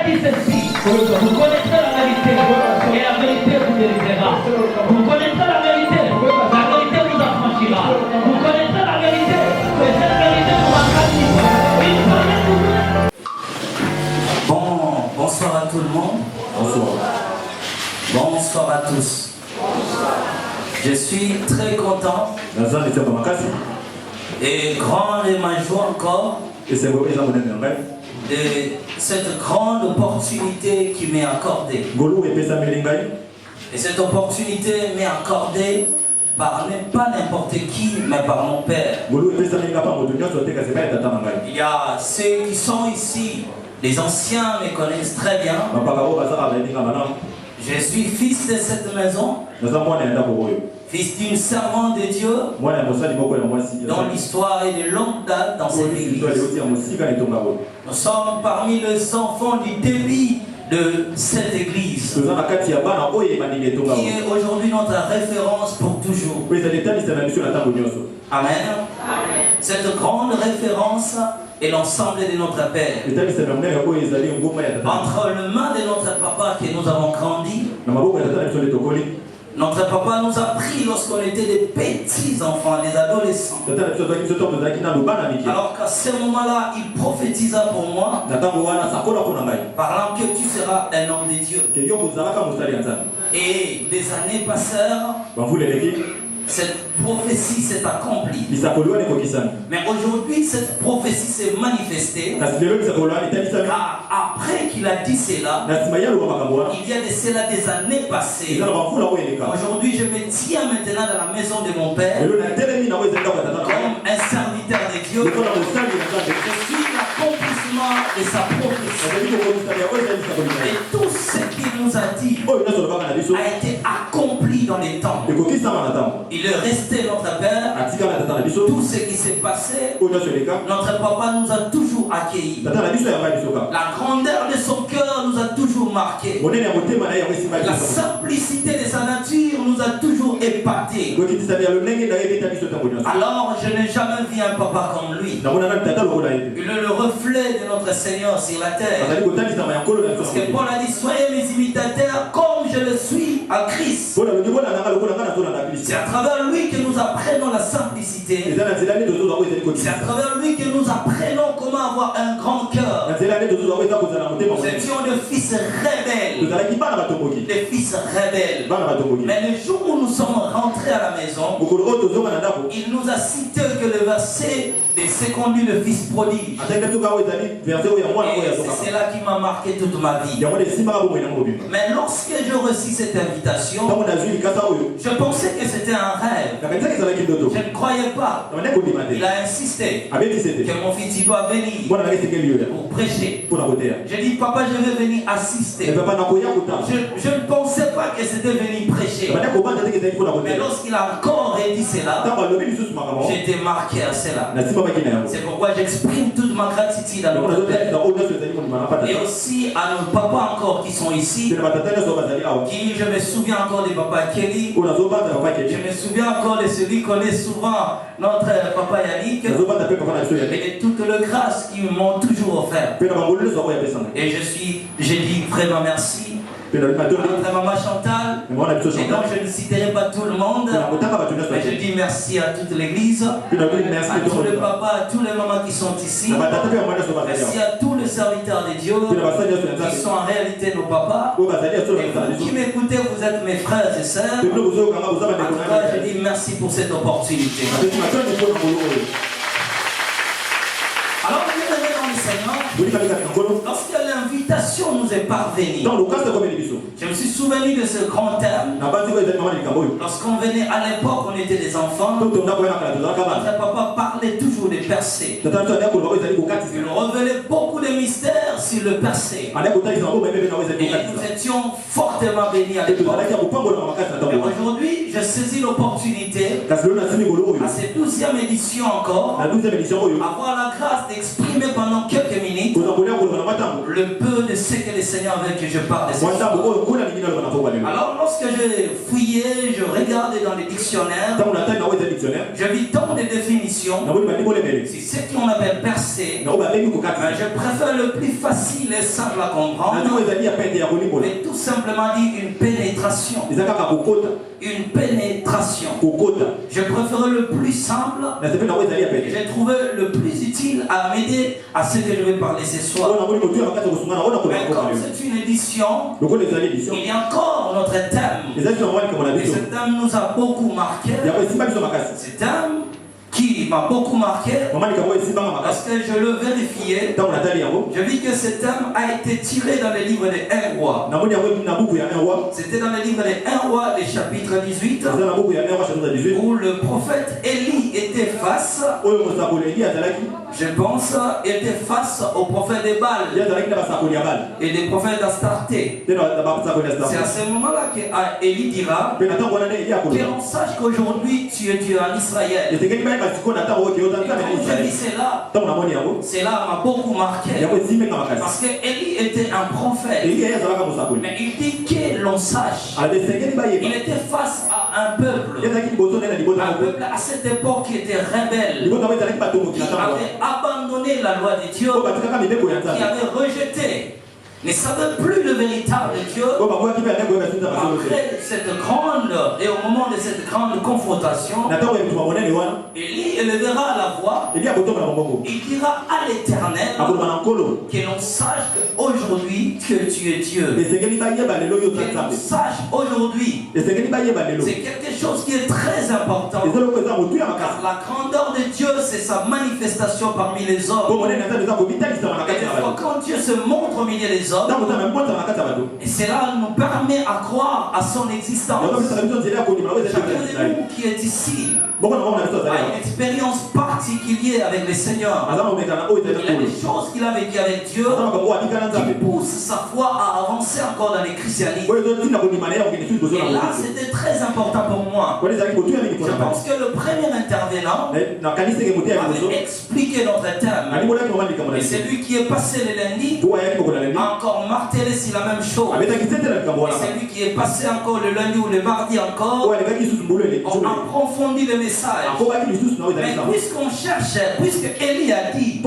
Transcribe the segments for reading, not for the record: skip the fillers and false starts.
dit ceci, vous connaîtrez la vérité et la vérité vous délivrera. Vous connaîtrez la vérité vous affranchira. Vous connaîtrez la vérité et cette vérité vous rendra libre. Bonsoir à tout le monde. Bonsoir à tous. Je suis très content et grande est ma joie encore de cette grande opportunité qui m'est accordée. Et cette opportunité m'est accordée par pas n'importe qui, mais par mon Père. Il y a ceux qui sont ici, les anciens me connaissent très bien. Je suis fils de cette maison, fils d'une servante de Dieu, dont l'histoire est de longue date dans cette église. Nous sommes parmi les enfants du début de cette église, qui est aujourd'hui notre référence pour toujours. Amen. Cette grande référence est l'ensemble de notre Père. Entre les mains de notre papa que nous avons grandi, notre papa nous a pris lorsqu'on était des petits enfants, des adolescents. Alors qu'à ce moment-là, il prophétisa pour moi, parlant que tu seras un homme de Dieu. Et des années passèrent. Cette prophétie s'est accomplie. Mais aujourd'hui, cette prophétie s'est manifestée. Car après qu'il a dit cela, il y a de cela des années passées. Aujourd'hui, je me tiens maintenant dans la maison de mon Père comme un serviteur de Dieu. Je suis l'accomplissement de sa prophétie. Et tout ce qu'il nous a dit a été accompli dans les temps. Il est resté notre Père. Tout ce qui s'est passé, notre papa nous a toujours accueillis. La grandeur de son cœur nous a toujours marqué. La simplicité de sa nature nous a toujours épatés. Alors je n'ai jamais vu un papa comme lui. Il est le reflet de notre Seigneur sur la terre. Parce que Paul a dit, soyez mes imitateurs comme je le suis à Christ. C'est à travers lui que nous apprenons la simplicité. C'est à travers lui que nous apprenons comment avoir un grand cœur. Nous étions des fils rebelles. Des fils rebelles. Mais le jour où nous sommes rentrés à la maison, il nous a cité que le verset de ce qu'on dit le fils prodige. Et c'est cela qui m'a marqué toute ma vie. Mais lorsque je reçus cette invitation, je pensais que c'était un rêve. Je ne croyais pas. Il a insisté que mon fils doit venir pour prêcher. Je dis, papa, je vais venir assister. Je ne pensais pas que c'était venir prêcher. Mais lorsqu'il a encore dit cela, j'étais marqué à cela. C'est pourquoi j'exprime toute ma gratitude à notre Père. Et aussi à nos papas encore qui sont ici. Je me souviens encore de papa Kelly. Je me souviens encore de celui qui connaît souvent notre papa Yannick. Et de toutes les grâces qu'ils m'ont toujours offert. Et je dis vraiment merci. Notre maman Chantal, et donc je ne citerai pas tout le monde, mais je dis merci à toute l'église, à tous les papas, à tous les mamans qui sont ici, merci à tous les serviteurs de Dieu, qui sont en réalité nos papas, et vous qui m'écoutez, vous êtes mes frères et sœurs. En tout cas, je dis merci pour cette opportunité. Alors, vous venez dans le Seigneur, lorsque l'invitation nous est parvenue, je me suis souvenu de ce grand terme. Lorsqu'on venait à l'époque, on était des enfants. Notre papa parlait toujours des percées. Il révélait beaucoup de mystères sur le percé. Et nous étions fortement bénis à l'époque. Aujourd'hui, je saisis l'opportunité, à cette 12e édition encore, avoir la grâce d'exprimer pendant quelques minutes le peu de ce que le Seigneur veut que je parle de ce soir. Alors lorsque je fouillais, je regardais dans les dictionnaires, je vis tant de définitions, Si c'est qu'on appelle percer, je préfère le plus facile et simple à comprendre. Mais tout simplement dit une pénétration. Une pénétration. Je préfère le plus simple. J'ai trouvé le plus utile à m'aider à ce que je vais parler ce soir. Mais comme c'est une édition, il y a encore notre thème. Et ce thème nous a beaucoup marqué. C'est un thème qui m'a beaucoup marqué parce que je le vérifiais. Je vis que ce thème a été tiré dans le livre des 1 Roi. C'était dans le livre des 1 Roi, les chapitres 18, où le prophète Élie était face, je pense, était face au prophète de Baal et des prophètes d'Astarté. C'est à ce moment-là qu'Élie dira que l'on sache qu'aujourd'hui tu es Dieu en Israël. C'est là m'a beaucoup marqué parce que Élie était un prophète, mais il dit que l'on sache, il était face à un peuple à cette époque qui était rebelle, qui avait abandonné la loi de Dieu, qui avait rejeté, ne savait plus le véritable Dieu. Après cette grande, et au moment de cette grande confrontation, Élie élevera la voix, il dira à l'Éternel que l'on sache qu'aujourd'hui que tu es Dieu. Que l'on sache aujourd'hui, c'est quelque chose qui est très important. Car la grandeur de Dieu, c'est sa manifestation parmi les hommes. Et des fois, quand Dieu se montre au milieu des hommes, et cela nous permet à croire à son existence. Chacun de nous qui est ici a une expérience particulière avec le Seigneur. Il a des choses qu'il a vécues avec Dieu qui poussent sa foi à avancer encore dans le christianisme. Et là, c'était très important pour moi. Je pense que le premier intervenant avait expliqué notre thème. Et c'est lui qui est passé le lundi, encore martelé sur la même chose. Et c'est lui qui est passé encore le lundi ou le mardi encore. On approfondit le message. Mais puisqu'on cherche, puisque Élie a dit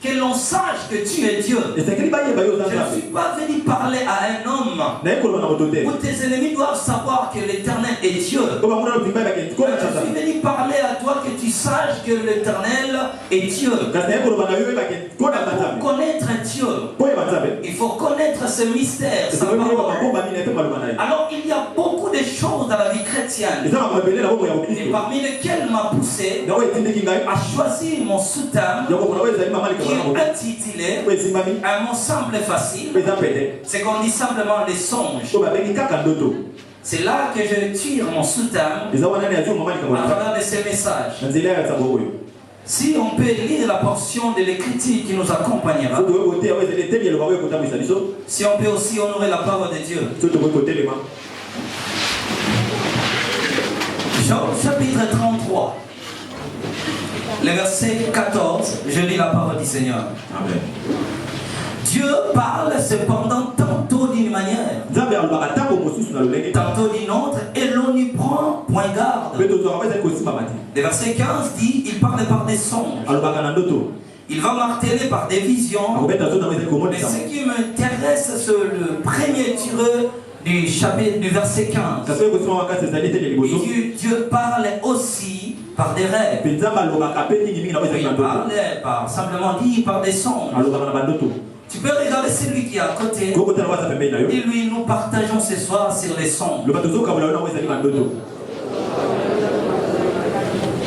que l'on sache que tu es Dieu, je ne suis pas venu parler à un homme où tes ennemis doivent savoir que l'Éternel est Dieu. Je suis venu parler à toi que tu saches que l'Éternel est Dieu. Pour connaître Dieu, il faut connaître ce mystère, sa parole. Alors il y a beaucoup de choses dans la vie chrétienne, et parmi lesquelles m'a poussé à choisir mon sous-thème qui est intitulé un mot simple et facile. C'est qu'on dit simplement les songes. C'est là que je tire mon sous-thème à travers de ces messages. Si on peut lire la portion de l'écriture qui nous accompagnera, si on peut aussi honorer la parole de Dieu. Job chapitre 33, le verset 14, je lis la parole du Seigneur. Amen. Dieu parle cependant tantôt d'une manière, tantôt d'une autre, et l'on n'y prend point garde. Le verset 15 dit, il parle par des songes. Il va marteler par des visions. Mais ce qui m'intéresse, c'est le premier tireur du chapitre du verset 15. Dieu parle aussi par des rêves. Il parle par, simplement dit, par des songes. Tu peux regarder celui qui est à côté. Et lui, nous partageons ce soir sur les songes.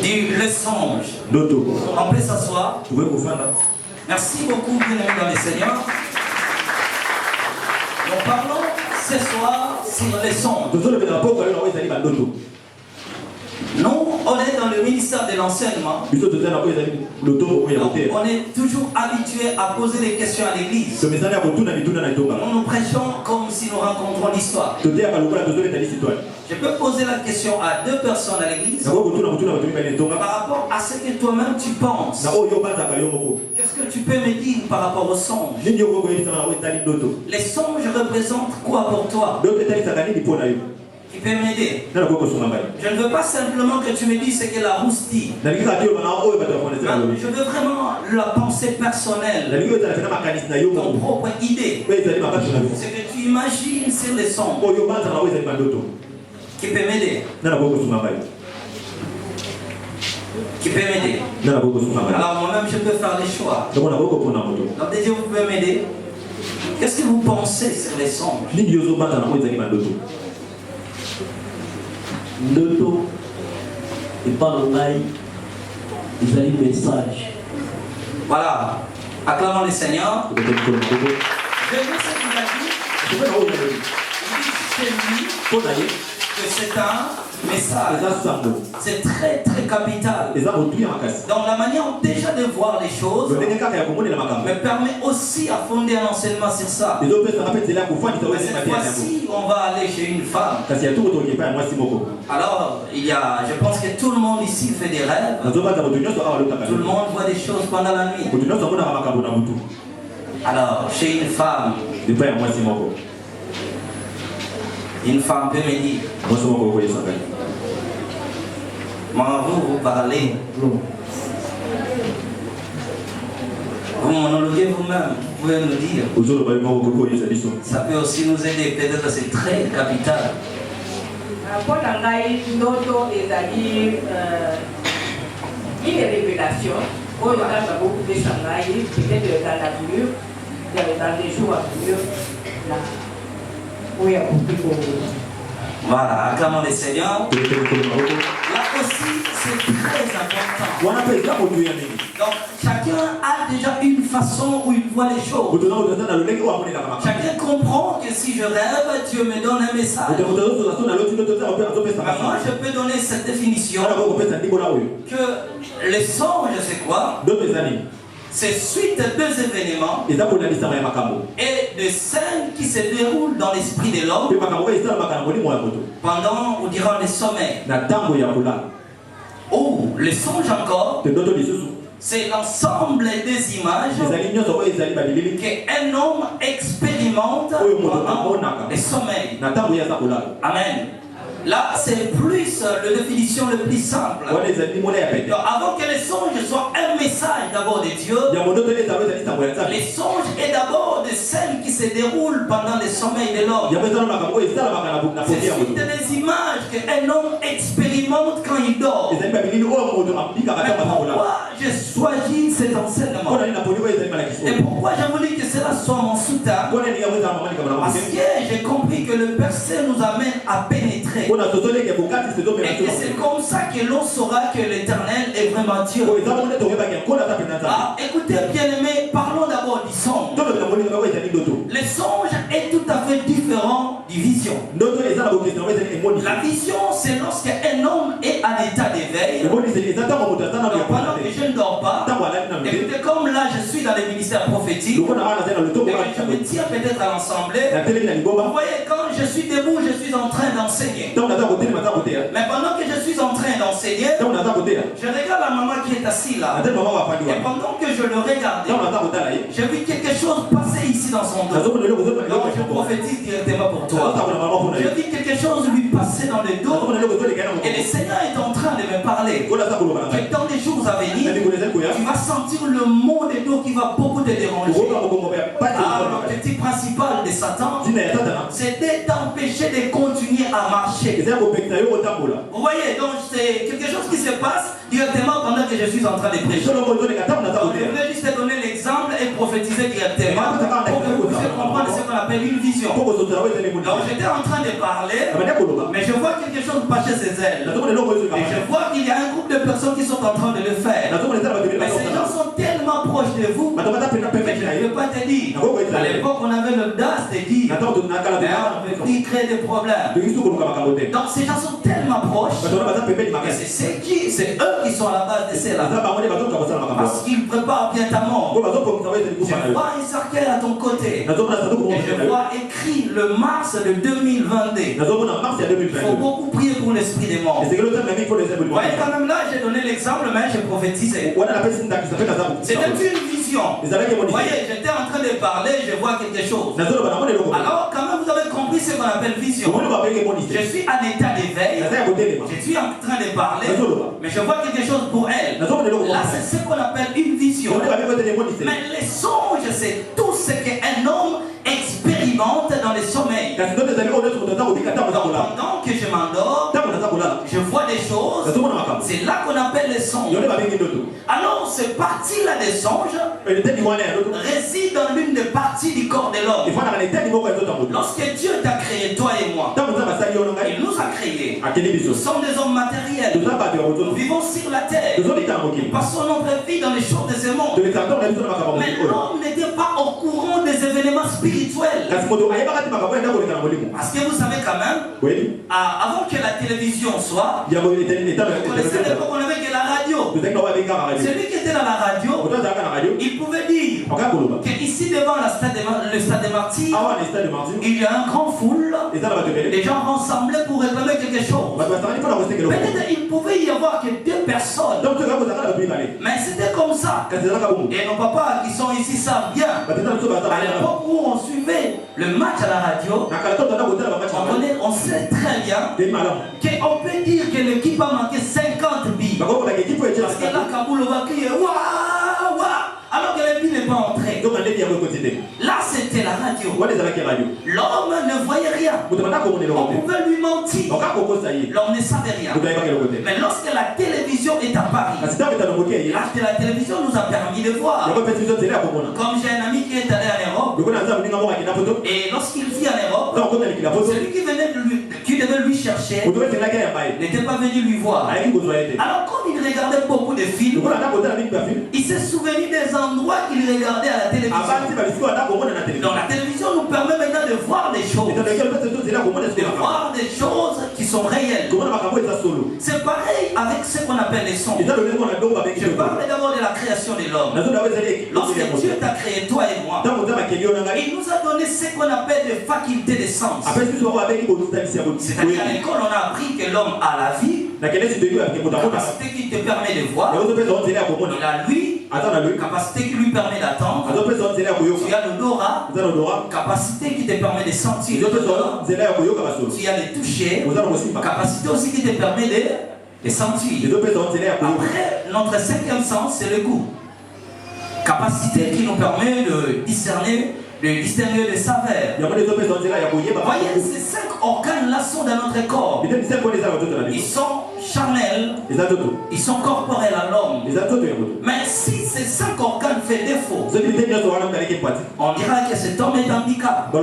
Dis le songe. On peut s'asseoir. Merci beaucoup, bien-aimés dans le Seigneur. Nous parlons ce soir sur les songes. Nous, on est dans le ministère de l'enseignement. On est toujours habitué à poser des questions à l'église. Nous prêchons comme si nous rencontrons l'histoire. Je peux poser la question à deux personnes à l'église par rapport à ce que toi-même tu penses. Qu'est-ce que tu peux me dire par rapport aux songes? Les songes représentent quoi pour toi? qui peut m'aider. Je ne veux pas simplement que tu me dises ce que la rousse dit. Je veux vraiment la pensée personnelle, ton propre idée. Ce que tu imagines sur les sons qui peut m'aider. Qui peut m'aider. Alors moi-même je peux faire des choix. Donc déjà vous pouvez m'aider. Qu'est-ce que vous pensez sur les songes? Ndoto epanongai ezali message. Voilà, acclamons le Seigneur. Je veux ce qu'il a dit. Il dit chez lui que c'est un message. C'est très très capital. Donc la manière déjà de voir les choses me permet aussi à fonder un enseignement sur ça. Mais cette fois-ci, on va aller chez une femme. Alors, je pense que tout le monde ici fait des rêves. Tout le monde voit des choses pendant la nuit. Alors, chez une femme, peut me dire, moi, vous parlez, vous monologuez vous-même, vous pouvez nous dire. Ça peut aussi nous aider, peut-être c'est très capital. Pour l'angaï, Ndoto est une révélation. Pour le a beaucoup de Shanghai, peut-être dans l'avenir, dans les jours à venir, là où il y a beaucoup de. Voilà, acclamons les Seigneurs. Là aussi, c'est très important. Donc, chacun a déjà une façon où il voit les choses. Chacun comprend que si je rêve, Dieu me donne un message. Moi, je peux donner cette définition que les songes, c'est quoi? C'est suite à deux événements et des scènes qui se déroulent dans l'esprit de l'homme pendant ou durant les sommeils. Ou les songes encore, c'est l'ensemble des images qu'un homme expérimente pendant les sommeils. Amen. Là, c'est plus la définition le plus simple. Donc, avant que les songes soient un message d'abord de Dieu, les songes est d'abord des scènes qui se déroulent pendant les sommeils de l'homme. C'est des images qu'un homme expérimente quand il dort. Mais pourquoi j'ai choisi cet enseignement? Et pourquoi j'ai voulu que cela soit mon soutien? Parce que j'ai compris que le verset nous amène à pénétrer. Et que c'est comme ça que l'on saura que l'Éternel est vraiment Dieu. Écoutez bien aimés, parlons d'abord du songe. Les songes est tout à fait différent du vision. La vision, c'est lorsqu'un homme est à l'état d'éveil. Donc pendant que je ne dors pas, écoutez, comme là je suis dans les ministères prophétiques, et que je me tiens peut-être à l'assemblée, vous voyez, quand je suis debout, je suis en train d'enseigner. Mais pendant que je suis en train d'enseigner, je regarde la maman qui est assise là. Et pendant que je le regardais, j'ai vu quelque chose passer ici dans son dos. Donc je prophétise directement pour toi. J'ai vu quelque chose lui passer dans le dos. Et le Seigneur est en train de me parler. Que dans les jours à venir, tu vas sentir le mot de dos qui va beaucoup te déranger. L'objectif principal de Satan, c'est de t'empêcher de continuer à marcher. Vous voyez, donc c'est quelque chose qui se passe directement pendant que je suis en train de prêcher. Donc, je voulais juste te donner l'exemple et prophétiser directement pour que vous puissiez comprendre ce qu'on appelle une vision. Donc j'étais en train de parler, mais je vois quelque chose passer ses ailes. Et je vois qu'il y a un groupe de personnes qui sont en train de le faire. Mais ces gens sont tellement proches de vous que je ne peux pas te dire. À l'époque, on avait l'audace de dire, mais on veut créer des problèmes. Donc ces gens sont tellement proches que c'est eux qui sont à la base de cela. Parce qu'ils préparent bien ta mort. Je vois un cercueil à ton côté. Et je vois écrit le mars de 2022. Il faut beaucoup prier pour l'esprit des morts. Vous voyez, quand même là, j'ai donné l'exemple, mais j'ai prophétisé. C'était une vision. Vous voyez, j'étais en train de parler, je vois quelque chose. Alors, quand même, vous avez compris ce qu'on appelle vision. Je suis en état d'éveil. Je suis en train de parler. Mais je vois quelque chose pour elle. Là, c'est ce qu'on appelle une vision. Mais les songes, c'est tout ce qu'un homme expérimente dans le sommeil. Pendant que je m'endors, je vois des choses. C'est là qu'on appelle les songes. Alors, cette partie-là des songes réside dans l'une des parties du corps de l'homme. Lorsque Dieu t'a créé, toi et moi, il nous a créés. Nous sommes des hommes matériels. Nous vivons sur la terre. Nous passons notre vie dans les choses de ce monde. Mais l'homme n'était pas au courant des événements spirituels. Parce que vous savez quand même, avant que la télévision soit, vous connaissez l'époque où on avait que la radio. Celui qui était dans la radio, il pouvait dire qu'ici devant le stade des Martyrs, il y a un grand foule. Les gens rassemblés pour réclamer quelque chose. Peut-être il pouvait y avoir que 2 personnes. Mais c'était comme ça. Et nos papas qui sont ici savent bien. À l'époque où on suivait le match à la radio, on sait très bien qu'on peut dire que l'équipe a manqué 50 billes. Parce que là, Kaboul va crier waouh, waouh, alors que les billes n'est pas entrée. Là, c'était la radio. L'homme ne voyait rien. On pouvait lui mentir. L'homme ne savait rien. Mais lorsque la télévision est apparue, la télévision nous a permis de voir. Comme j'ai un ami qui est allé en Europe, et lorsqu'il vit en Europe, celui qui devait lui chercher n'était pas venu lui voir. Alors comme il regardait beaucoup de films, il s'est souvenu des endroits qu'il regardait à la télévision. Donc la télévision nous permet maintenant de voir des choses. De voir des choses qui sont réelles. C'est pareil avec ce qu'on appelle les sons. Je parle d'abord de la création de l'homme. Lorsque Dieu t'a créé, toi et moi, il nous a donné ce qu'on appelle des facultés de sens. C'est-à-dire à l'école, on a appris que l'homme a la vie, la capacité qui te permet de voir. Il a lui, capacité qui lui permet d'attendre. Tu as l'odorat, capacité qui te permet de sentir. Tu as le toucher, capacité aussi qui te permet de sentir. Après, notre 5e sens, c'est le goût. Capacité qui nous permet de discerner les saveurs. Voyez, ces 5 organes-là sont dans notre corps. Ils sont charnels, ils sont corporels à l'homme. Mais si ces 5 organes font défaut, on dira que cet homme est handicapé.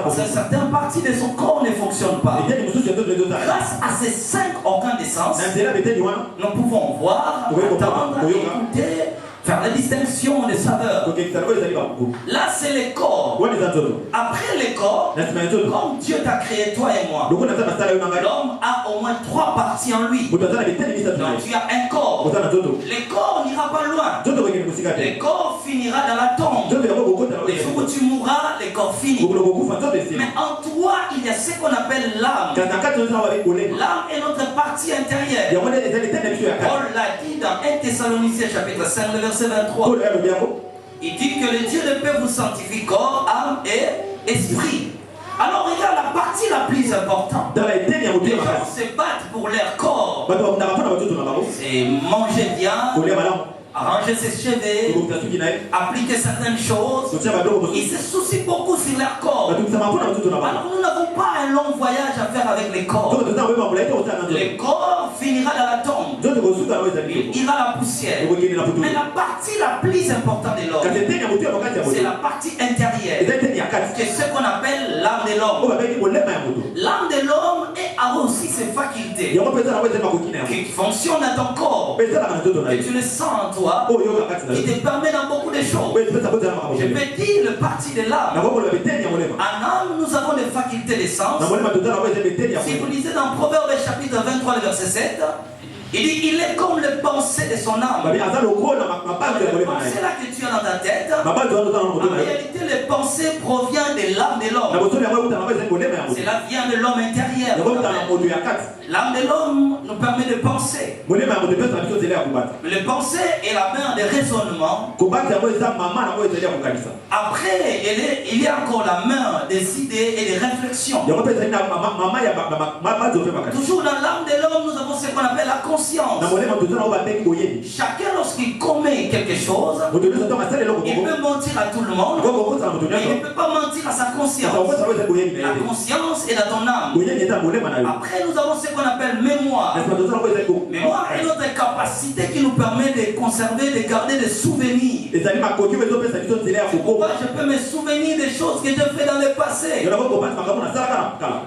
Parce que certaines parties de son corps ne fonctionnent pas. Grâce à ces 5 organes de sens, nous pouvons voir, entendre, écouter, faire la distinction des saveurs. Là, c'est le corps. Après le corps, comme Dieu t'a créé, toi et moi, l'homme a au moins 3 parties en lui. Donc tu as un corps. Le corps n'ira pas loin. Le corps finira dans la tombe. Le jour où tu mourras, le corps finit. Mais en toi, il y a ce qu'on appelle l'âme. L'âme est notre partie intérieure. Paul l'a dit dans 1 Thessaloniciens chapitre 5, le verset 23. Il dit que le Dieu de paix vous sanctifie corps, âme et esprit. Alors regarde la partie la plus importante. Les gens se battent pour leur corps. C'est manger bien, arranger ses cheveux, appliquer certaines choses. Ils se soucient beaucoup sur leur corps. Alors nous n'avons pas un long voyage à faire avec les corps. Le corps finira dans la tombe. Il ira à la poussière. Mais la partie la plus importante de l'homme, c'est la partie intérieure. C'est ce qu'on appelle l'âme de l'homme. L'âme de l'homme a aussi ses facultés qui fonctionnent dans ton corps. Et tu le sens en toi. Qui te permet dans beaucoup de choses. Je peux dire le parti de l'âme. En âme, nous avons des facultés de sens. Si vous lisez dans Proverbes chapitre 23, le verset 7, Il dit, il est comme les pensées de son âme. C'est là que tu as dans ta tête. En réalité, les pensées proviennent de l'âme de l'homme. Cela vient de l'homme intérieur. L'âme de l'homme nous permet de penser. Le penser est la mère des raisonnements. Après, il y a encore la main des idées et des réflexions. Toujours dans l'âme de l'homme, nous avons ce qu'on appelle la conscience. Chacun, lorsqu'il commet quelque chose, il peut mentir à tout le monde, mais il ne peut pas mentir à sa conscience. La conscience est dans ton âme. Après, nous avons ce qu'on appelle mémoire. Mémoire est notre capacité qui nous permet de conserver, de garder des souvenirs. Pourquoi je peux me souvenir des choses que j'ai fait dans le passé?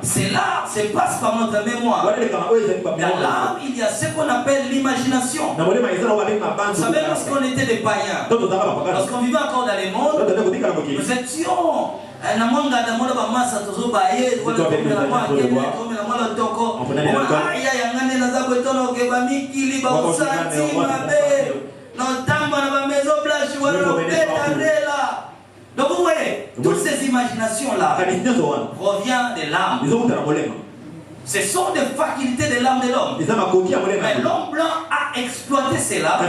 Cela se passe par notre mémoire. Dans l'âme, il y a ce qu'on appelle l'imagination. Vous savez, lorsqu'on était des païens, lorsqu'on vivait encore dans les mondes, nous étions donc vous voyez, toutes ces imaginations-là proviennent de l'âme. Ce sont des facultés de l'âme de l'homme. Mais l'homme blanc a exploité cela.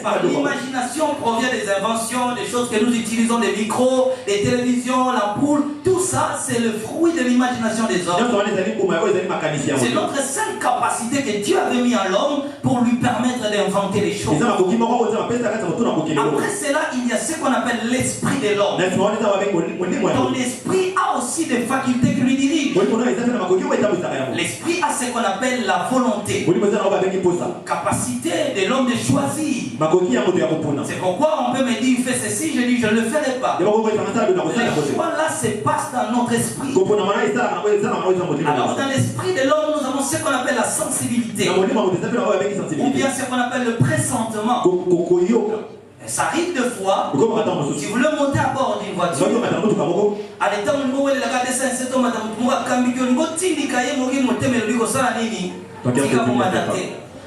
Par l'imagination provient des inventions, des choses que nous utilisons, des micros, des télévisions, l'ampoule. Tout ça, c'est le fruit de l'imagination des hommes. C'est notre seule capacité que Dieu avait mis en l'homme pour lui permettre d'inventer les choses. Après cela, il y a ce qu'on appelle l'esprit de l'homme. Donc l'esprit a aussi des facultés qui lui dirigent. L'esprit a ce qu'on appelle la volonté. Capacité de l'homme de choisir. C'est pourquoi on peut me dire fais ceci, je dis je ne le ferai pas. Le choix là se passe dans notre esprit. Alors dans l'esprit de l'homme, nous avons ce qu'on appelle la sensibilité. Ou bien ce qu'on appelle le pressentement. Ça arrive de fois, si vous voulez monter à bord d'une voiture, à l'état où vous voulez la garder ça, c'est un madame, vous avez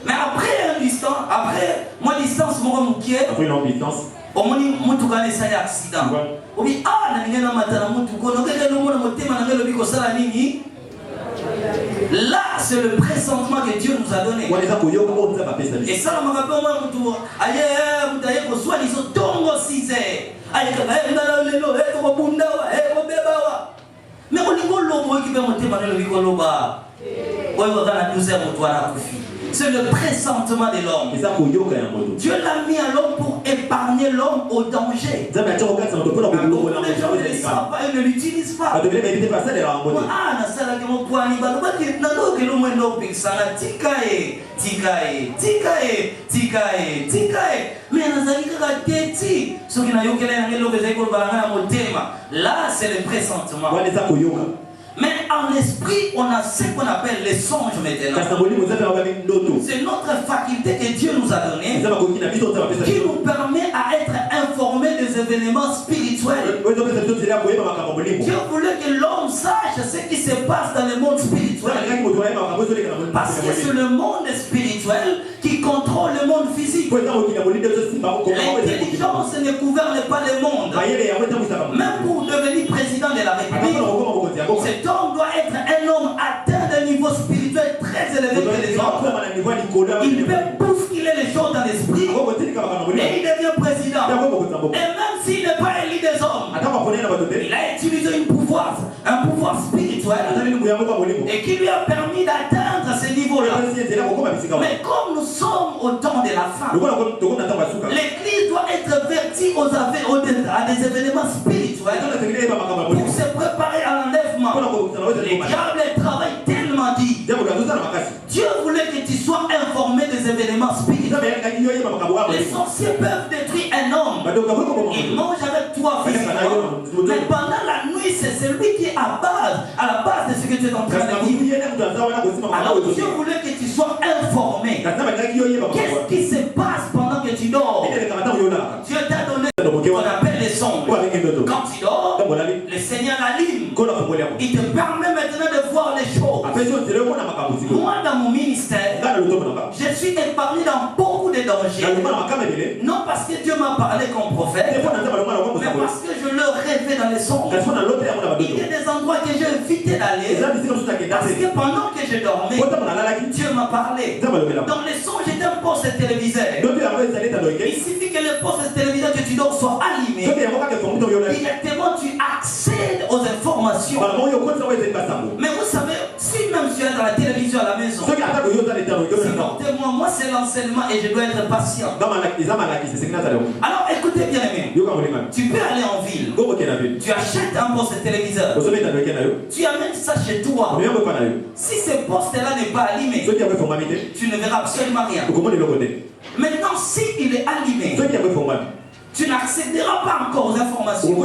mais après un instant, après moi distance, moi après une distance, au moins tout cas ça y accident. Ou bien ah na ngena matana mutu ko no kele no mona motema na ngelo biko sala nini. Là, c'est le pressentement que Dieu nous a donné. Et ça, on m'a rappelé moi, aïe, vous avez besoin soit ils ont tongo 6 aïe, mais on dit qu'on qui peut monter dans le bicoloba. On va dans la 12 c'est le pressentement de l'homme. Dieu l'a mis à l'homme pour épargner l'homme au danger. Les gens ne le savent pas, ils ne l'utilisent pas. Là, c'est le pressentement. Mais en esprit, on a ce qu'on appelle les songes maintenant. C'est notre faculté que Dieu nous a donnée qui nous permet à être informés des événements spirituels. Dieu voulait que l'homme sache ce qui se passe dans le monde spirituel. Parce que c'est le monde spirituel qui contrôle le monde physique. L'intelligence ne gouverne pas le monde. Même pour devenir président de la République, cet homme doit être un homme atteint d'un niveau spirituel très élevé que les autres. Il peut bousculer les choses dans l'esprit et il devient président. Et même s'il n'est pas élu des hommes, il a utilisé un pouvoir spirituel et qui lui a permis d'atteindre ce niveau-là. Mais comme nous sommes au temps de la fin, l'Église doit être vertie à des événements spirituels pour se préparer à l'enlèvement. Le diable travaille tellement dit. Dieu voulait que tu sois informé des événements spirituels. Les sorciers peuvent détruire un homme. Ils mangent avec toi physiquement. Mais pendant la nuit, c'est celui qui est à la base de ce que tu es en train de vivre. Alors Dieu voulait que tu sois informé. Qu'est-ce qui se passe pendant que tu dors? Dieu t'a donné ce qu'on appelle les songes. Quand tu dors, le Seigneur l'allume. Il te permet maintenant de voir les choses. Moi, dans mon ministère, je suis épargné dans beaucoup de dangers. Non parce que Dieu m'a parlé comme prophète, mais parce que je le rêvais dans les songes. Il y a des endroits que j'ai évité d'aller parce que pendant que je dormais, Dieu m'a parlé. Dans les songes, j'étais un poste téléviseur. Il suffit que le poste téléviseur que tu dors soit allumé. Directement, tu accèdes aux informations. Mais vous savez, si même tu es dans la télévision à la maison, moi c'est l'enseignement et je dois être patient. Alors écoutez bien aimé, tu peux aller en ville, tu achètes un poste téléviseur, tu amènes ça chez toi. Si ce poste-là n'est pas allumé, tu ne verras absolument rien. Maintenant, s'il est allumé, tu n'accéderas pas encore aux informations.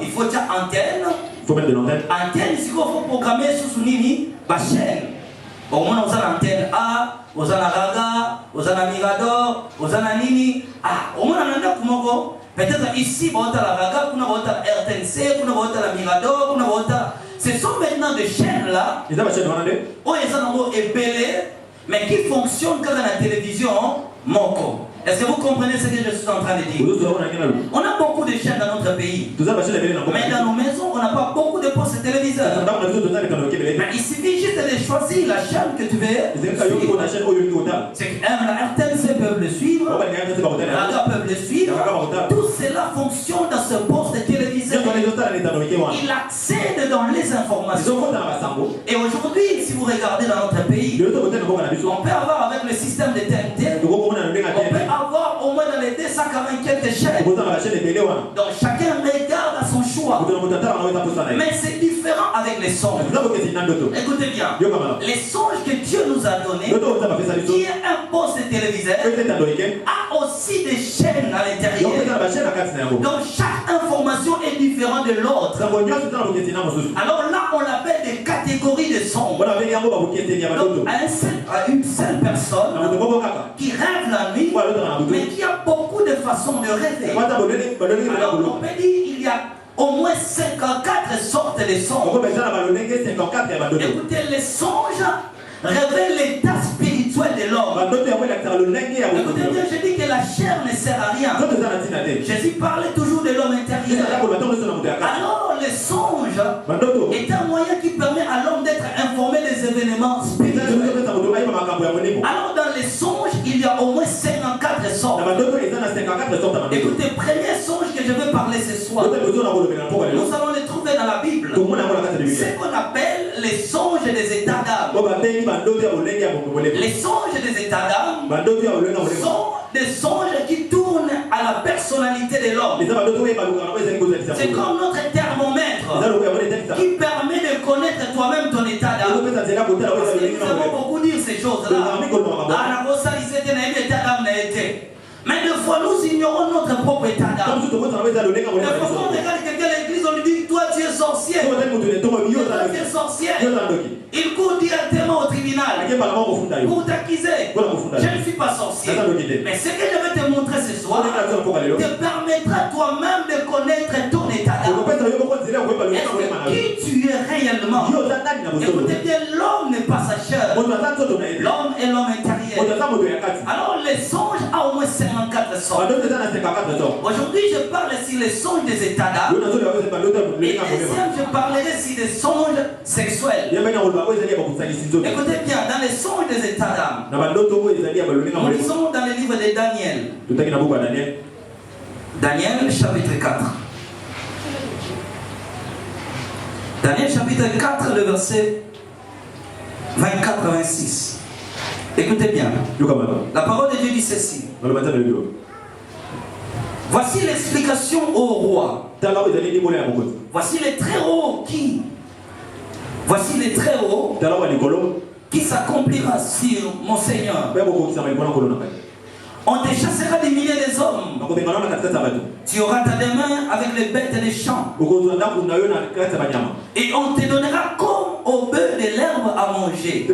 Il faut dire antenne. Il faut mettre de l'antenne. Antenne, il faut programmer sur Nini, ma chaîne. Au moins, on a l'antenne A, on a la Raga, on a la Mirador, on a la Nini. Ah, au moins, on a la peut-être ici, on a la Raga, on a la RTNC, on a la Mirador, on a. Ce sont maintenant des chaînes là. Ils ont chaîne où ils ont épelé, mais qui fonctionnent comme la télévision, Moko. Est-ce que vous comprenez ce que je suis en train de dire? On a beaucoup de chaînes dans notre pays. Mais dans nos maisons, on n'a pas beaucoup de postes téléviseurs. Mais il suffit juste de choisir la chaîne que tu veux. C'est que la RTNC peuvent le suivre, la Raga peuvent le suivre. Tout cela fonctionne dans ce poste téléviseur. Il accède dans les informations. Et aujourd'hui, si vous regardez dans notre pays, on peut avoir avec le système de TNT, on peut avoir au moins dans les 240 quelques chaînes. Donc chacun regarde à son choix. Mais c'est différent avec les songes. Écoutez bien, les songes que Dieu nous a donnés, qui est un poste téléviseur, a aussi des chaînes à l'intérieur. Donc chaque information est différente de l'autre. Alors là, on l'appelle des catégories de songes. Donc à une seule personne qui rêve la nuit, mais qui a beaucoup de façons de rêver. Alors on peut dire qu'il y a au moins 54 sortes de songes. Écoutez, les songes révèlent l'état spirituel de l'homme. Écoutez bien, je dis que la chair ne sert à rien. Jésus parlait toujours de l'homme intérieur. Alors les songes est un moyen qui permet à l'homme d'être informé des événements spirituels. Alors dans les songes, il y a au moins 54 sortes. Écoutez, premier songe que je veux parler ce soir, nous allons les trouver dans la Bible. C'est ce qu'on appelle les songes des états d'âme. Les songes des états d'âme sont des songes qui tournent à la personnalité de l'homme. C'est comme notre thermomètre qui permet de connaître toi-même ton état d'âme. Parce que nous avons beaucoup dire ces choses-là. Mais des fois nous ignorons notre propre état d'âme. Des fois on regarde quelqu'un à l'église, on lui dit toi tu es sorcier. Toi tu es sorcier. Il court directement au tribunal pour t'accuser. Je ne suis pas sorcier. Mais ce que je vais te montrer ce soir te permettra toi-même de connaître ton état d'âme. Qui tu es réellement. Écoutez bien, l'homme n'est pas sa chair. L'homme est l'homme intérieur. Alors les songes ont au moins 54 sortes. Aujourd'hui je parle sur les songes des états d'âme. Et deuxième, je parlerai sur les songes sexuels. Écoutez bien, dans les songes des états d'âme, nous lisons dans le livre de Daniel. Daniel chapitre 4. Daniel chapitre 4, le verset 24-26. Écoutez bien. La parole de Dieu dit ceci. Voici l'explication au roi. Voici les très hauts qui. Voici les très hauts qui s'accomplira sur mon Seigneur. On te chassera des milliers des hommes. Tu auras ta main avec les bêtes des champs. Et on te donnera comme au bœuf de l'herbe à manger. Tu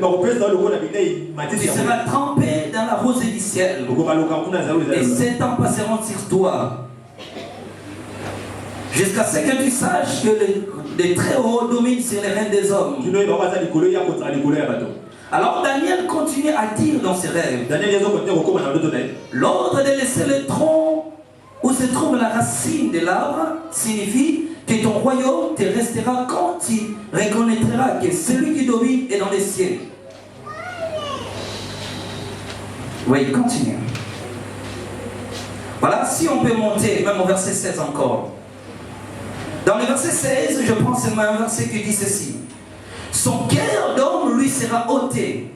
seras trempé dans la rosée du ciel. Et 7 ans passeront sur toi. Jusqu'à ce que tu saches que les très hauts dominent sur les rênes des hommes. Alors Daniel continue à dire dans ses rêves. L'ordre de laisser le tronc où se trouve la racine de l'arbre signifie que ton royaume te restera quand tu reconnaîtras que celui qui domine est dans les cieux. Oui, continue. Voilà, si on peut monter même au verset 16 encore. Dans le verset 16, je prends seulement un verset qui dit ceci. Son cœur d'homme lui sera ôté.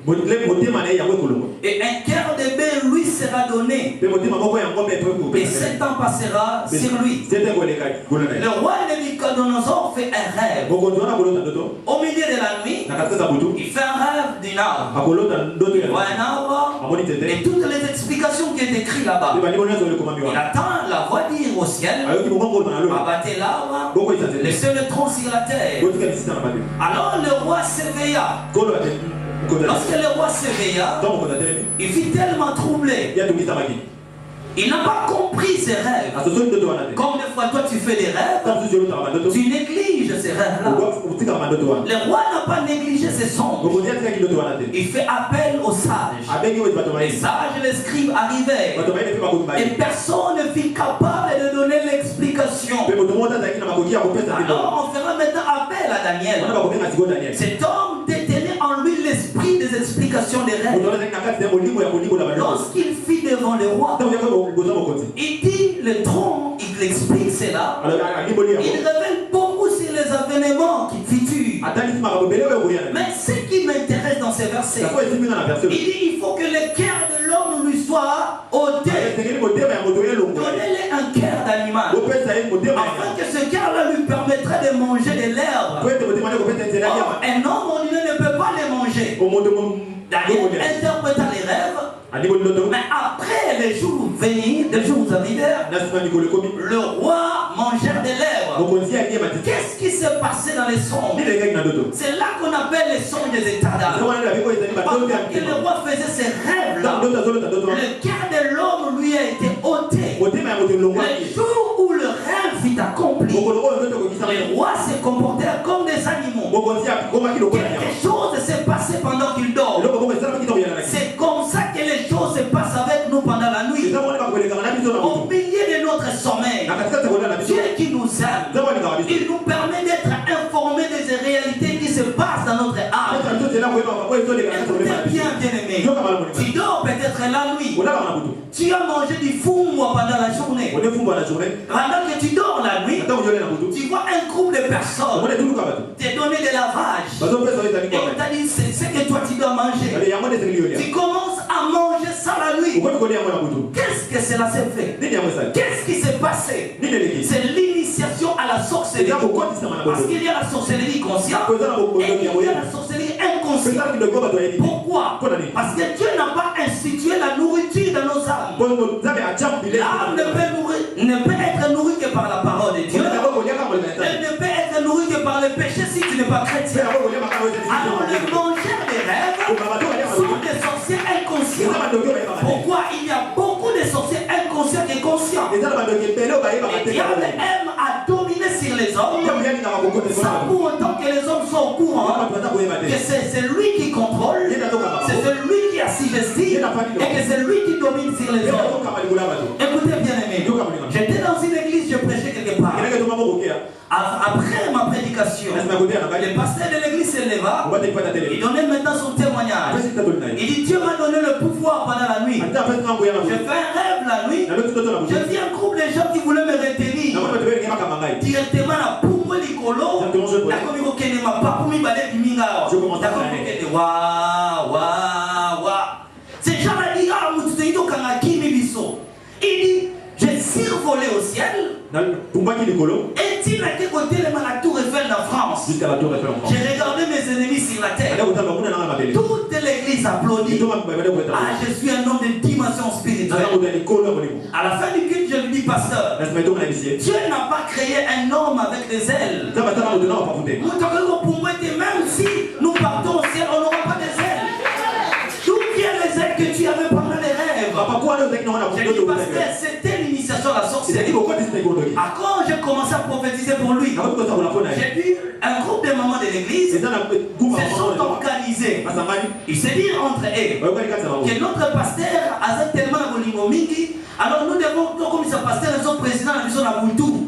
Et un cœur de bœuf lui sera donné. Et 7 ans passera sur lui. Le roi Nabuchodonosor fait un rêve. Au milieu de la nuit, il fait un rêve d'un arbre. Il voit un arbre et toutes les explications qui sont écrites là-bas. Il attend la voix dire au ciel, abattez l'arbre, laissez le tronc sur la terre. Alors le roi s'éveilla. Lorsque le roi s'éveilla, il fut tellement troublé. Il n'a pas compris ses rêves. Comme des fois toi tu fais des rêves, tu négliges ces rêves-là. Le roi n'a pas négligé ses songes. Il fait appel aux sages. Les sages, les scribes arrivaient. Et personne ne fut capable de donner l'explication. Alors on fera maintenant appel à Daniel. Cet homme détenait en lui l'esprit des explications des rêves. Lorsqu'il fit devant le roi, il dit le tronc, il explique cela. Il révèle beaucoup sur les événements qui futurs. Mais ce qui m'intéresse dans ces versets, il dit il faut que le cœur de l'homme lui soit ôté. Donnez-lui un cœur d'animal, afin que ce cœur-là lui permettrait de manger de l'herbe. Or, un homme ordinaire ne peut pas les manger. Daniel interpréta les rêves. Mais après les jours venus, les jours arrivèrent, le roi mangea de l'herbe. Qu'est-ce qui s'est passé dans les songes? C'est là qu'on appelle les songes des états d'âme. Pendant que le roi faisait ces rêves-là, le cœur de l'homme lui a été ôté. Le jour où le rêve fut accompli, les rois se comportèrent comme des animaux. Quelque chose s'est passé pendant qu'il dort. C'est comme ça que les choses se passent avec nous pendant la nuit. Au milieu de notre sommeil, Dieu qui nous aime, il nous permet d'être informés des réalités qui se passent dans notre âme. Écoutez bien, bien-aimé, tu dors peut-être la nuit. Tu as mangé du fourmois pendant la journée. Pendant que tu dors la nuit, tu vois un groupe de personnes te donner de lavage. Et on t'a dit c'est ce que toi tu dois manger. Tu commences à manger ça la nuit. Qu'est-ce que cela s'est fait? Qu'est-ce qui s'est passé? C'est l'initiation à la sorcellerie. Parce qu'il y a la sorcellerie consciente et il y a la sorcellerie inconsciente. Pourquoi? Parce que Dieu n'a pas institué la nourriture dans nos âmes. L'âme ne peut être nourrie que par la parole de Dieu. Elle ne peut être nourrie que par le péché si tu n'es pas chrétien. Alors les mangeurs des rêves sont des sorciers inconscients. Pourquoi? Il y a beaucoup de sorciers inconscients et conscients. Le diable aime à dominer sur les hommes sans pour autant que les hommes soient au courant que c'est lui qui contrôle, c'est celui qui assujettit et que c'est lui qui domine sur les hommes. Écoutez bien aimé, j'étais dans une église, je prêchais quelque part. Après ma prédication, le pasteur de l'église se leva, il donnait maintenant son témoignage. Il dit Dieu m'a donné le pouvoir pendant la nuit. Je fais un rêve la nuit. Je vis un groupe de gens qui voulaient me retenir. Directement la poumon licolo, la comico qui ne m'a pas pour m'y balayer du minga. Ces gens-là disent ah, il dit j'ai survolé au ciel. Et il a été côté la tour Eiffel en France. J'ai regardé mes ennemis sur la terre. Toute l'église applaudit. Ah, je suis un homme de dimension spirituelle. À la fin du culte, je lui dis, pasteur, Dieu n'a pas créé un homme avec des ailes. Même si nous partons au ciel, on n'aura pas des ailes. D'où viennent les ailes que tu avais pendant les rêves? J'ai dit, pasteur, c'était l'initiation sur la sorcellerie. Quand j'ai commencé à prophétiser pour lui, j'ai vu un groupe de mamans de l'église se sont organisés. Ils se disent entre eux que notre pasteur a tellement de alors nous devons, comme ce pasteur, nous sommes présidents de la mission Boutou.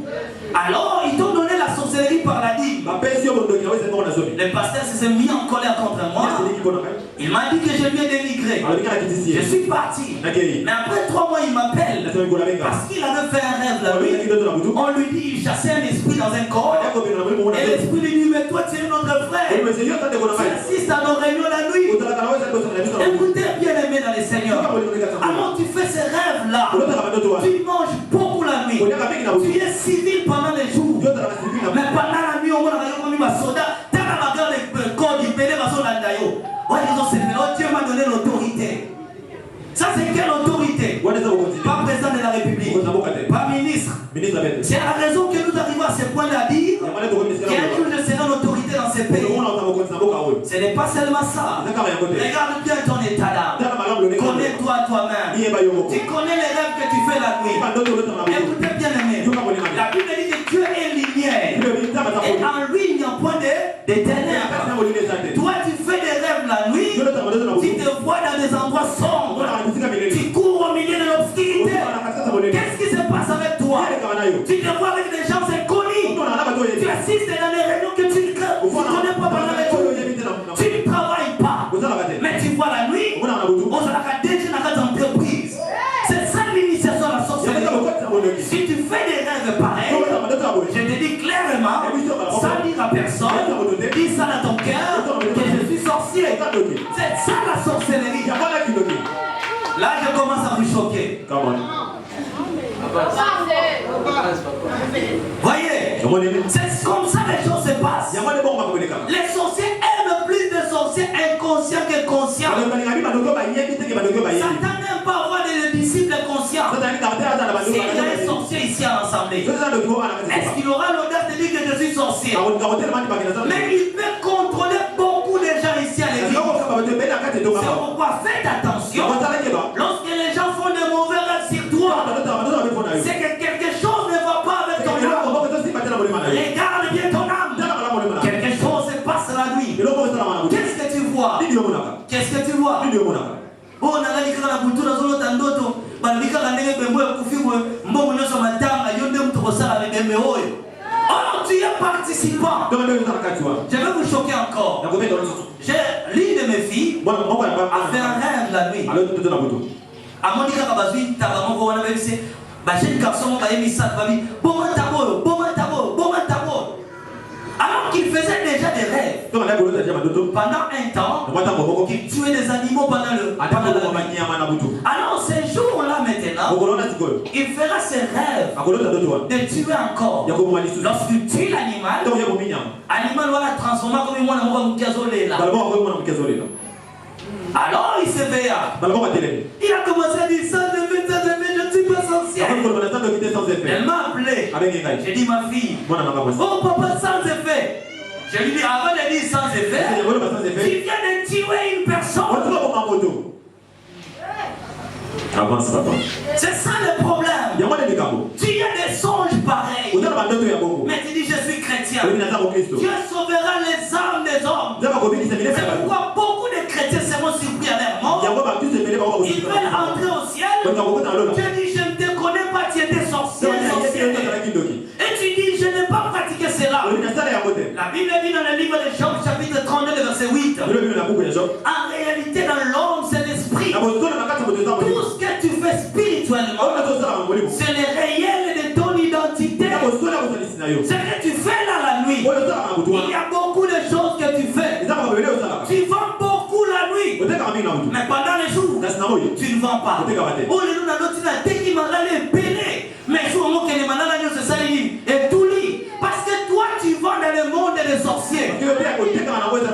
Alors ils t'ont donné la sorcellerie par la dîme. Le pasteur s'est mis en colère contre moi. Il m'a dit que je lui ai dénigré. Je suis parti. Mais après 3 mois, il m'appelle parce qu'il avait fait un rêve la nuit. On lui dit il chassait un esprit dans un corps. Et l'esprit lui dit mais toi tu es notre frère. Tu assistes à nos réunions la nuit. Écoutez bien aimé dans les seigneurs. Alors tu fais ces rêves là. Tu manges beaucoup la nuit. Tu es civil pendant les jours. Mais pendant la nuit, on va aller comme soda. Tu as regardé le corps du pédé va sur l'andayo. Dieu m'a donné l'autorité. Ça c'est quelle autorité? Pas président de la République, pas ministre. C'est la raison que nous arrivons à ce point là à dire qu'un jour je serai l'autorité dans ce pays. Ce n'est pas seulement ça. Regarde bien ton état d'âme. Connais-toi toi-même. Tu connais les rêves que tu fais la nuit. Écoutez bien aimé. La Bible dit que Dieu est lumière. Et en lui il n'y a point de ténèbres. Toi tu fais des rêves la nuit. Tu te vois dans des endroits sombres. Tu cours au milieu de l'obscurité. Qu'est-ce qui se passe avec toi? Tu te vois avec des gens inconnus. Tu assistes dans des réunions que tu ne connais pas pendant les jours. Tu ne travailles pas. Mais tu vois la nuit. On s'en a déjà dans l'entreprise. C'est ça l'initiation à la sorcellerie. Si tu fais des rêves pareils, je te dis clairement, sans dire à personne, dis ça dans ton cœur, que je suis sorcier. C'est ça la sorcellerie. Là, je commence à vous choquer. Voyez, c'est comme ça que les choses se passent. Les sorciers aiment plus de sorciers inconscients que conscients. Satan n'aime pas avoir des disciples conscients. S'il y a un sorcier ici à l'assemblée, est-ce qu'il aura l'audace de dire que je suis sorcier? Mais il peut contrôler beaucoup de gens ici à l'église. C'est pourquoi faites attention. Lorsque les gens font de mauvais rêves sur toi, c'est que quelque chose ne va pas avec ton âme. Regarde bien ton âme. Quelque chose se passe la nuit. Qu'est-ce que tu vois? Qu'est-ce que tu vois? Oh, on a dit que la culture dans l'autre ndoto, bandika kandenge bembo ya kufimwe, mbongo nyoso matanga, yonde mtokosala avec des meoyo. Oh, tu es participant. Je vais vous choquer encore. L'une de mes filles a fait un rêve la nuit. A Monica Kabazui, Tagamoko, on avait dit, Bachel Garçon, Bayemissa, Babi, Boma Tabo, Boma Tabo, Boma Tabo. Alors qu'il faisait déjà des rêves. Pendant un temps, qu'il tuait des animaux pendant le. Alors ces jours-là maintenant, il fera ses rêves de tuer encore. Lorsqu'il tue l'animal, l'animal va la transformer comme moi dans là. Alors il s'éveilla. Il a commencé à dire ça de je ne suis pas sorcier. Elle m'a appelé. J'ai dit ma fille, oh papa, sans effet. Je lui dis avant de dire sans effet, tu viens de tuer une personne. Avance, papa. C'est ça le problème. Tu as des songes pareils. Mais tu dis je suis chrétien. Dieu sauvera les âmes des hommes. C'est pourquoi beaucoup de chrétiens seront surpris à leur mort. Ils veulent entrer au ciel. Dieu dit je ne te connais pas, tu étais sorcier. Et tu dis je n'ai pas pratiqué cela. La Bible dit dans le livre de Job chapitre 32 verset 8. En réalité dans l'homme c'est l'esprit. Tout ce que tu fais spirituellement, c'est le réel de ton identité. Ce que tu fais là la nuit, il y a beaucoup de choses que tu fais. Tu vends beaucoup la nuit, mais pendant les jours, tu ne vends pas. Oh, les gens qui mais je vois que les manala se salient et tout lit. Parce que toi, tu vends dans le monde des sorciers.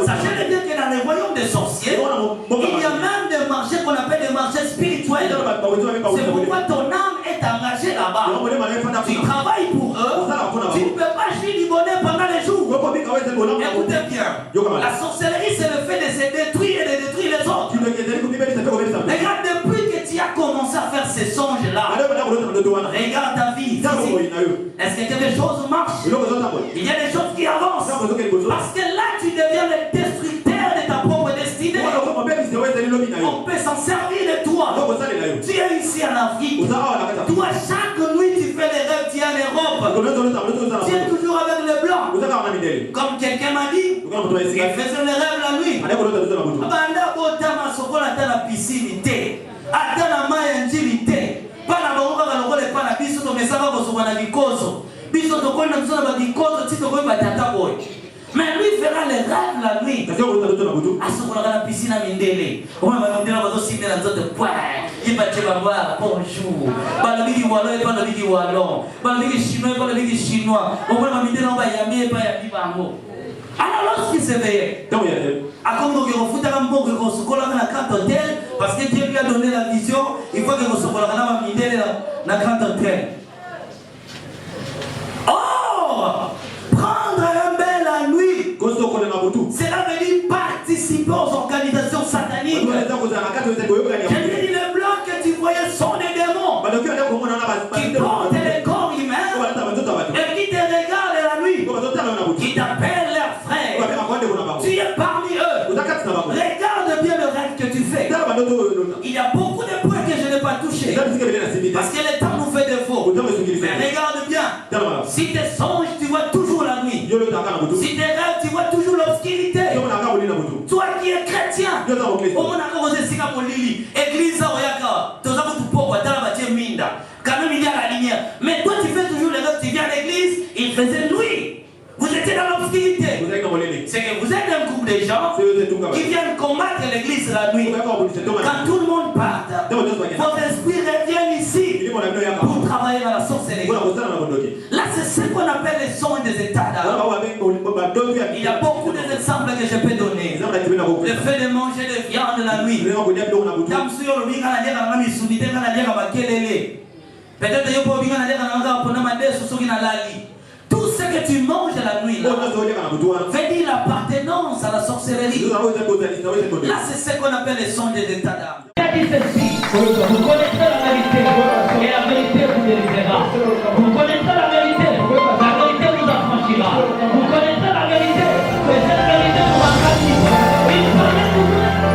Sachez bien que dans les royaumes des sorciers, il y a même des marchés qu'on appelle des marchés spirituels. C'est pourquoi ton âme est engagée là-bas. Tu travailles pour eux. Tu ne peux pas jouir du bonheur pendant les jours. Écoutez bien. La sorcellerie, c'est le fait de se détruire et de détruire les autres. Regarde, depuis que tu as commencé à faire ces songes-là, regarde Parce que là, tu deviens le destructeur de ta propre destinée. On peut s'en servir de toi. Tu es ici en Afrique. Toi, chaque nuit, tu fais des rêves, tu es en Europe. Tu es toujours avec le blanc. Comme quelqu'un m'a dit, il faisait le rêve la nuit. Mais lui fera les rêves la nuit. À ce moment-là, la piscine a mindélé. On va me dire, on va aussi mettre dans notre poids. Il va te voir, bonjour. Pas le bigi wallon et pas le bigi wallon. Pas le bigi chinois et pas le bigi chinois. On va me dire, on va y aller et pas y aller. Alors, lorsqu'il s'éveillait, à comme nous avons foutu un bon que nous sommes là dans la carte hôtel, parce que Dieu lui a donné la vision, il faut que nous soyons là dans la carte hôtel. Oh! Prendre un bain la nuit, cela veut dire participer aux organisations sataniques. Je te dis, les blancs que tu voyais sont des démons qui portent les corps humains et qui te regardent la nuit, qui t'appellent leurs frères. Tu es parmi eux. Regarde bien le rêve que tu fais. Il y a beaucoup de points que je n'ai pas touchés parce que le temps nous fait défaut. Mais regarde bien, si tes songes tu vois toujours la nuit, si tes rêves tu vois toujours l'obscurité, toi qui es chrétien, église quand même il y a la lumière, mais toi tu fais toujours les rêves, tu viens à l'église, il faisait nuit. Vous étiez dans l'obscurité. C'est que vous êtes un groupe de gens qui viennent combattre l'église la nuit. Quand tout le monde part, vos esprits reviennent ici pour travailler dans la sorcellerie. Là, c'est ce qu'on appelle les songes des états d'âme. Il y a beaucoup d'exemples que je peux donner. Le fait de manger de viande la nuit. Peut-être que tu tout ce que tu manges la nuit fait dire l'appartenance à la sorcellerie. Là, c'est ce qu'on appelle les songes des états d'âme. Il a dit ceci.